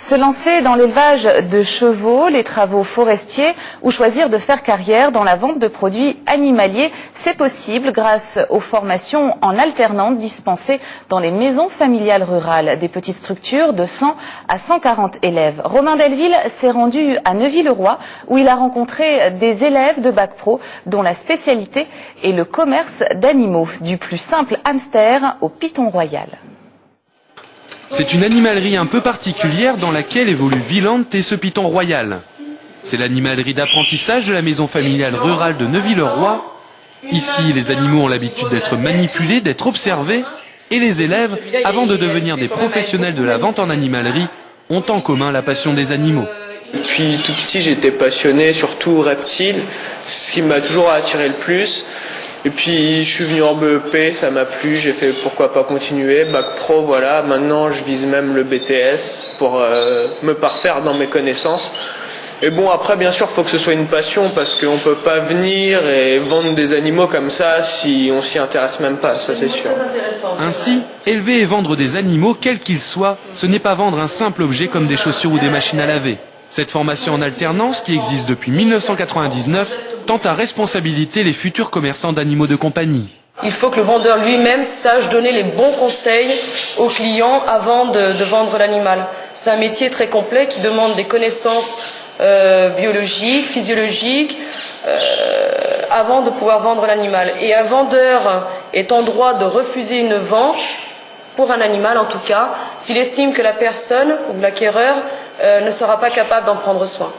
Se lancer dans l'élevage de chevaux, les travaux forestiers ou choisir de faire carrière dans la vente de produits animaliers, c'est possible grâce aux formations en alternance dispensées dans les maisons familiales rurales, des petites structures de 100 à 140 élèves. Romain Delville s'est rendu à Neuville-le-Roi où il a rencontré des élèves de bac pro dont la spécialité est le commerce d'animaux, du plus simple hamster au python royal. C'est une animalerie un peu particulière dans laquelle évolue Villante et ce python royal. C'est l'animalerie d'apprentissage de la maison familiale rurale de Neuville-le-Roi. Ici, les animaux ont l'habitude d'être manipulés, d'être observés, et les élèves, avant de devenir des professionnels de la vente en animalerie, ont en commun la passion des animaux. Depuis tout petit, j'étais passionné, surtout reptiles, ce qui m'a toujours attiré le plus. Et puis je suis venu en BEP, ça m'a plu, j'ai fait pourquoi pas continuer, bac pro, voilà. Maintenant je vise même le BTS pour me parfaire dans mes connaissances. Et bon, après bien sûr il faut que ce soit une passion parce qu'on ne peut pas venir et vendre des animaux comme ça si on s'y intéresse même pas, ça c'est sûr. Ainsi, élever et vendre des animaux, quels qu'ils soient, ce n'est pas vendre un simple objet comme des chaussures ou des machines à laver. Cette formation en alternance, qui existe depuis 1999, tend à responsabiliser les futurs commerçants d'animaux de compagnie. Il faut que le vendeur lui-même sache donner les bons conseils aux clients avant de vendre l'animal. C'est un métier très complet qui demande des connaissances biologiques, physiologiques, avant de pouvoir vendre l'animal. Et un vendeur est en droit de refuser une vente, pour un animal en tout cas, s'il estime que la personne ou l'acquéreur ne sera pas capable d'en prendre soin.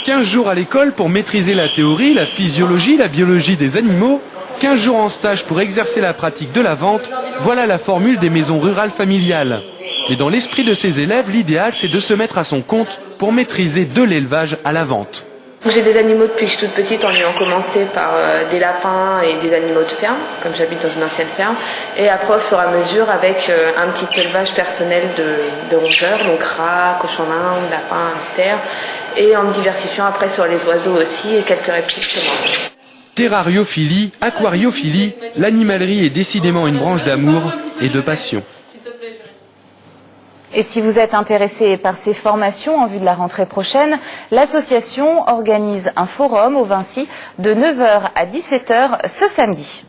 15 jours à l'école pour maîtriser la théorie, la physiologie, la biologie des animaux, 15 jours en stage pour exercer la pratique de la vente, voilà la formule des maisons rurales familiales. Mais dans l'esprit de ces élèves, l'idéal c'est de se mettre à son compte pour maîtriser de l'élevage à la vente. J'ai des animaux depuis que je suis toute petite en ayant commencé par des lapins et des animaux de ferme, comme j'habite dans une ancienne ferme, et après au fur et à mesure avec un petit élevage personnel de rongeurs, donc rats, cochons d'Inde, lapins, hamsters, et en me diversifiant après sur les oiseaux aussi et quelques reptiles chez moi. Terrariophilie, aquariophilie, l'animalerie est décidément une branche d'amour et de passion. Et si vous êtes intéressé par ces formations en vue de la rentrée prochaine, l'association organise un forum au Vinci de 9 h à 17 h ce samedi.